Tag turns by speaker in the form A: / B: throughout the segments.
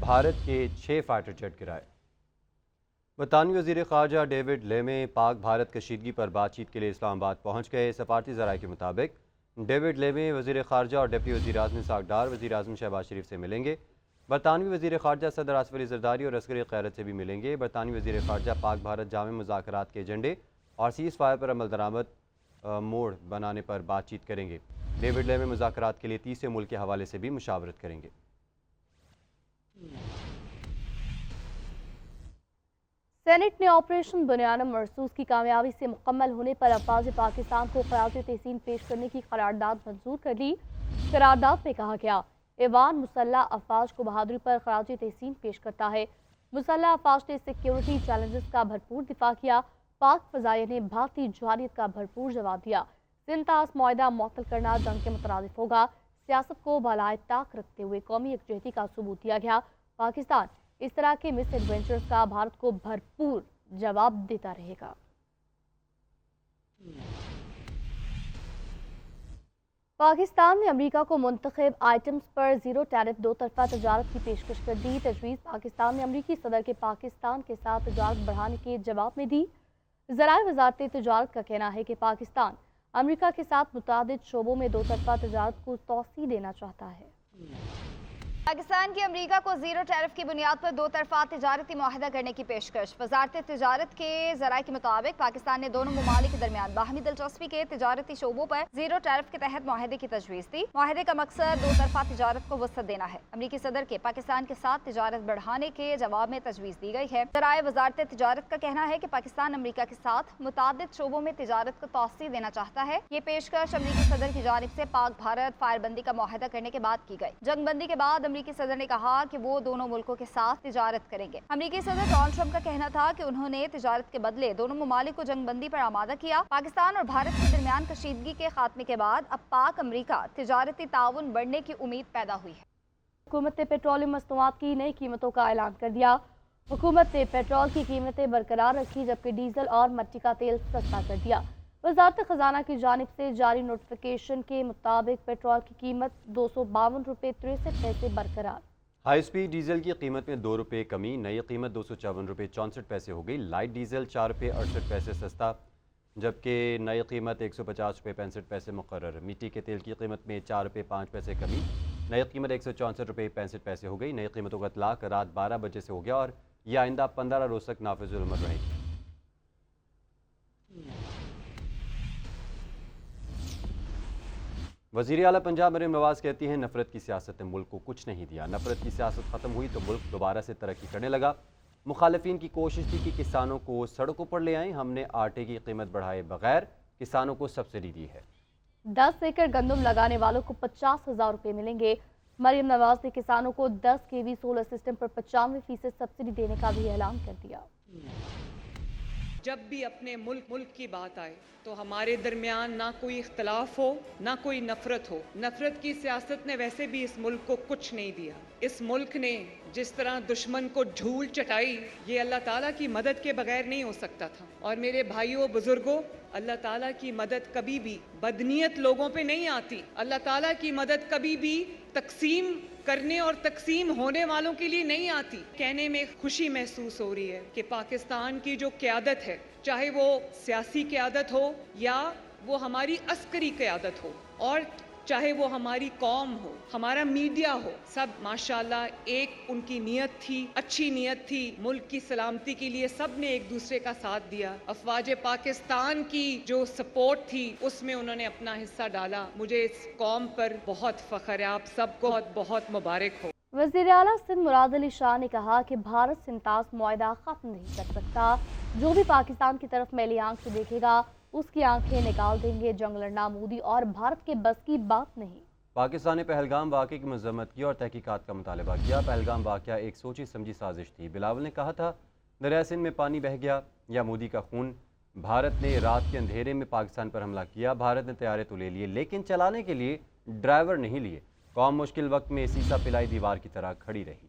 A: بھارت کے 6 fighter jet گرائے۔ برطانوی وزیر خارجہ ڈیوڈ لیمے پاک بھارت کشیدگی پر بات چیت کے لیے اسلام آباد پہنچ گئے۔ سفارتی ذرائع کے مطابق ڈیوڈ لیمے وزیر خارجہ اور ڈپٹی وزیر اعظم اسحاق ڈار وزیر اعظم شہباز شریف سے ملیں گے۔ برطانوی وزیر خارجہ صدر آصف علی زرداری اور عسکری قیادت سے بھی ملیں گے۔ برطانوی وزیر خارجہ پاک بھارت جامع مذاکرات کے ایجنڈے اور سیز فائر پر عمل درآمد موڑ بنانے پر بات چیت کریں گے۔ ڈیوڈ لیمے مذاکرات کے لیے تیسرے ملک کے حوالے سے بھی مشاورت کریں گے۔
B: سینٹ نے آپریشن بنیانم مرصوص کی کامیابی سے مکمل ہونے پر افواج پاکستان کو خراج تحسین پیش کرنے کی قرارداد منظور کر لی۔ قرارداد میں کہا گیا ایوان مسلح افواج کو بہادری پر خراج تحسین پیش کرتا ہے۔ مسلح افواج نے سیکیورٹی چیلنجز کا بھرپور دفاع کیا۔ پاک فضائیہ نے بھارتی جارحیت کا بھرپور جواب دیا۔ سنتاس معاہدہ معطل کرنا جنگ کے مترادف ہوگا۔ سیاست کو بالائے طاق رکھتے ہوئے قومی یکجہتی کا ثبوت دیا گیا۔ پاکستان اس طرح کے مس ایڈونچرز کا بھارت کو بھرپور جواب دیتا رہے گا۔ پاکستان نے امریکہ کو منتخب آئٹمز پر زیرو ٹیرف دو طرفہ تجارت کی پیشکش کر دی۔ تجویز پاکستان نے امریکی صدر کے پاکستان کے ساتھ تجارت بڑھانے کے جواب میں دی۔ ذرائع وزارت تجارت کا کہنا ہے کہ پاکستان امریکہ کے ساتھ متعدد شعبوں میں دو طرفہ تجارت کو توسیع دینا چاہتا ہے۔
C: پاکستان کی امریکہ کو زیرو ٹیرف کی بنیاد پر دو طرفہ تجارتی معاہدہ کرنے کی پیشکش۔ وزارت تجارت کے ذرائع کے مطابق پاکستان نے دونوں ممالک کے درمیان باہمی دلچسپی کے تجارتی شعبوں پر زیرو ٹیرف کے تحت معاہدے کی تجویز دی۔ معاہدے کا مقصد دو طرفہ تجارت کو وسعت دینا ہے۔ امریکی صدر کے پاکستان کے ساتھ تجارت بڑھانے کے جواب میں تجویز دی گئی ہے۔ ذرائع وزارت تجارت کا کہنا ہے کہ پاکستان امریکہ کے ساتھ متعدد شعبوں میں تجارت کو توسیع دینا چاہتا ہے۔ یہ پیشکش امریکی صدر کی جانب سے پاک بھارت فائر بندی کا معاہدہ کرنے کے بعد کی گئی۔ جنگ بندی کے بعد امریکی صدر نے کہا کہ وہ دونوں ملکوں کے ساتھ تجارت کریں گے۔ امریکی صدر ڈونلڈ ٹرمپ کا کہنا تھا کہ انہوں نے تجارت کے بدلے دونوں ممالک کو جنگ بندی پر آمادہ کیا۔ پاکستان اور بھارت کے درمیان کشیدگی کے خاتمے کے بعد اب پاک امریکہ تجارتی تعاون بڑھنے کی امید پیدا ہوئی ہے۔
B: حکومت نے پیٹرولیم مصنوعات کی نئی قیمتوں کا اعلان کر دیا۔ حکومت نے پیٹرول کی قیمتیں برقرار رکھی جبکہ ڈیزل اور مٹی کا تیل سستا کر دیا۔ وزارت خزانہ کی جانب سے جاری نوٹیفیکیشن کے مطابق پیٹرول کی قیمت 252 روپے 63 پیسے برقرار۔
A: ہائی سپیڈ ڈیزل کی قیمت میں 2 روپے کمی، نئی قیمت 254 روپے 64 پیسے ہو گئی۔ لائٹ ڈیزل 4 روپے 68 پیسے سستا جبکہ نئی قیمت 150 روپے 65 پیسے مقرر۔ مٹی کے تیل کی قیمت میں 4 روپے 5 پیسے کمی، نئی قیمت 164 روپے 65 پیسے ہو گئی۔ نئی قیمتوں کا اطلاق رات 12 بجے سے ہو گیا اور یہ آئندہ 15 روز تک نافذ العمل رہے گی۔ وزیر اعلیٰ پنجاب مریم نواز کہتی ہیں نفرت کی سیاست نے ملک کو کچھ نہیں دیا۔ نفرت کی سیاست ختم ہوئی تو ملک دوبارہ سے ترقی کرنے لگا۔ مخالفین کی کوشش تھی کہ کسانوں کو سڑکوں پر لے آئیں، ہم نے آٹے کی قیمت بڑھائے بغیر کسانوں کو سبسڈی دی ہے۔
B: 10 ایکڑ گندم لگانے والوں کو 50,000 روپے ملیں گے۔ مریم نواز نے کسانوں کو 10 kV سولر سسٹم پر 95% سبسڈی دینے کا بھی اعلان کر دیا۔
D: جب بھی اپنے ملک کی بات آئے تو ہمارے درمیان نہ کوئی اختلاف ہو نہ کوئی نفرت ہو۔ نفرت کی سیاست نے ویسے بھی اس ملک کو کچھ نہیں دیا۔ اس ملک نے جس طرح دشمن کو دھول چٹائی، یہ اللہ تعالیٰ کی مدد کے بغیر نہیں ہو سکتا تھا۔ اور میرے بھائیوں بزرگوں، اللہ تعالیٰ کی مدد کبھی بھی بدنیت لوگوں پہ نہیں آتی۔ اللہ تعالیٰ کی مدد کبھی بھی تقسیم کرنے اور تقسیم ہونے والوں کے لیے نہیں آتی۔ کہنے میں خوشی محسوس ہو رہی ہے کہ پاکستان کی جو قیادت ہے، چاہے وہ سیاسی قیادت ہو یا وہ ہماری عسکری قیادت ہو اور چاہے وہ ہماری قوم ہو، ہمارا میڈیا ہو، سب ماشاءاللہ ایک ان کی نیت تھی، اچھی نیت تھی، ملک کی سلامتی کے لیے سب نے ایک دوسرے کا ساتھ دیا۔ افواج پاکستان کی جو سپورٹ تھی اس میں انہوں نے اپنا حصہ ڈالا۔ مجھے اس قوم پر بہت فخر ہے، آپ سب کو بہت بہت مبارک ہو۔
B: وزیر اعلیٰ سندھ مراد علی شاہ نے کہا کہ بھارت سنتاس معاہدہ ختم نہیں کر سکتا۔ جو بھی پاکستان کی طرف میلی آنکھ سے دیکھے گا اس کی آنکھیں نکال دیں گے۔ جنگ لڑنا مودی اور بھارت کے بس کی بات نہیں۔
A: پاکستان نے پہلگام واقعے کی مذمت کی اور تحقیقات کا مطالبہ کیا۔ پہلگام واقعہ ایک سوچی سمجھی سازش تھی۔ بلاول نے کہا تھا دریائے سندھ میں پانی بہہ گیا یا مودی کا خون۔ بھارت نے رات کے اندھیرے میں پاکستان پر حملہ کیا۔ بھارت نے طیارے تو لے لیے لیکن چلانے کے لیے ڈرائیور نہیں لیے۔ قوم مشکل وقت میں سیسا پلائی دیوار کی طرح کھڑی رہی۔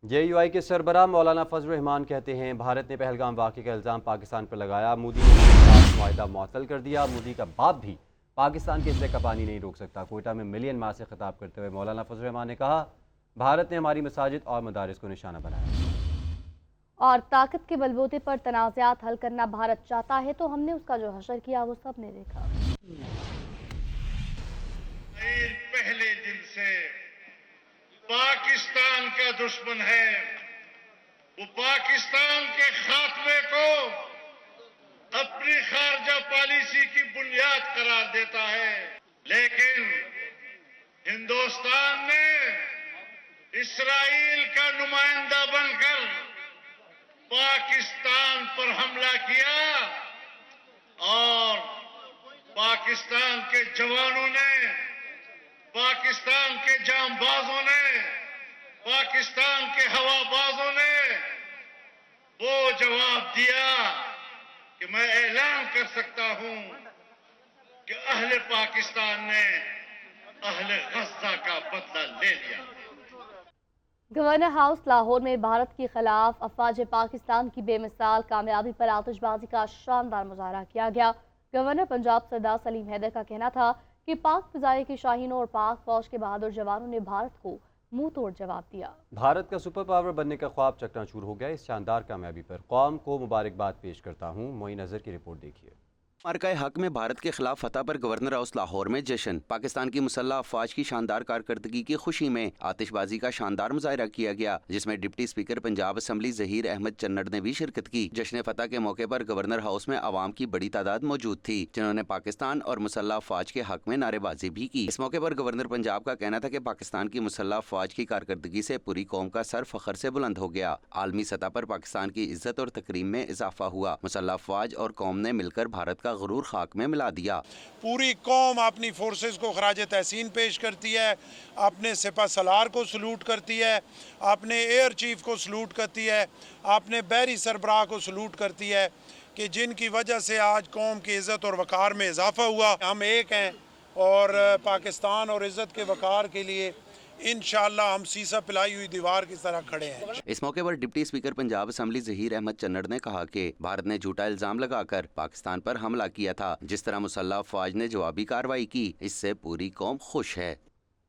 A: JUI کے سربراہ مولانا فضل الرحمان کہتے ہیں بھارت نے پہلگام واقعے کا الزام پاکستان پر لگایا۔ مودی نے معاہدہ معطل کر دیا۔ مودی کا باپ بھی پاکستان کے حصے کا پانی نہیں روک سکتا۔ کوئٹہ میں ملین مارچ سے خطاب کرتے ہوئے مولانا فضل الرحمان نے کہا، بھارت نے ہماری مساجد اور مدارس کو نشانہ بنایا
B: اور طاقت کے بلبوتے پر تنازعات حل کرنا بھارت چاہتا ہے تو ہم نے اس کا جو حشر کیا وہ سب نے دیکھا۔
E: پہلے دن سے پاکستان کا دشمن ہے، وہ پاکستان کے خاتمے کو اپنی خارجہ پالیسی کی بنیاد قرار دیتا ہے، لیکن ہندوستان نے اسرائیل کا نمائندہ بن کر پاکستان پر حملہ کیا اور پاکستان کے جوانوں نے، پاکستان کے جام بازوں نے، پاکستان کے ہوا بازوں نے وہ جواب دیا کہ میں اعلان کر سکتا ہوں کہ اہل پاکستان نے اہل غزہ کا بدلہ لے لیا۔
B: گورنر ہاؤس لاہور میں بھارت کے خلاف افواج پاکستان کی بے مثال کامیابی پر آتش بازی کا شاندار مظاہرہ کیا گیا۔ گورنر پنجاب سردار سلیم حیدر کا کہنا تھا کہ پاک فضائیہ کے شاہینوں اور پاک فوج کے بہادر جوانوں نے بھارت کو منہ توڑ جواب دیا۔
A: بھارت کا سپر پاور بننے کا خواب چکنا چور ہو گیا۔ اس شاندار کامیابی پر قوم کو مبارکباد پیش کرتا ہوں۔ معین اظہر کی رپورٹ دیکھیے۔
F: مارکہ حق میں بھارت کے خلاف فتح پر گورنر ہاؤس لاہور میں جشن۔ پاکستان کی مسلح افواج کی شاندار کارکردگی کی خوشی میں آتش بازی کا شاندار مظاہرہ کیا گیا، جس میں deputy speaker Punjab assembly Zaheer Ahmad Chanr نے بھی شرکت کی۔ جشن فتح کے موقع پر گورنر ہاؤس میں عوام کی بڑی تعداد موجود تھی، جنہوں نے پاکستان اور مسلح افواج کے حق میں نعرے بازی بھی کی۔ اس موقع پر گورنر پنجاب کا کہنا تھا کہ پاکستان کی مسلح افواج کی کارکردگی سے پوری قوم کا سر فخر سے بلند ہو گیا۔ عالمی سطح پر پاکستان کی عزت اور تکریم میں اضافہ ہوا۔ مسلح افواج اور قوم نے مل کر بھارت کا غرور خاک میں ملا دیا۔
G: پوری قوم اپنی فورسز کو خراج تحسین پیش کرتی ہے، اپنے سپہ سالار کو سلوٹ کرتی ہے، اپنے ایئر چیف کو سلوٹ کرتی ہے، اپنے بحری سربراہ کو سلوٹ کرتی ہے، کہ جن کی وجہ سے آج قوم کی عزت اور وقار میں اضافہ ہوا۔ ہم ایک ہیں اور پاکستان اور عزت کے وقار کے لیے انشاءاللہ ہم سیسا پلائی ہوئی دیوار کی طرح کھڑے ہیں۔
F: اس موقع پر deputy speaker Punjab assembly Zaheer Ahmad Chanr نے کہا کہ بھارت نے جھوٹا الزام لگا کر پاکستان پر حملہ کیا تھا، جس طرح مسلح افواج نے جوابی کارروائی کی، اس سے پوری قوم خوش ہے۔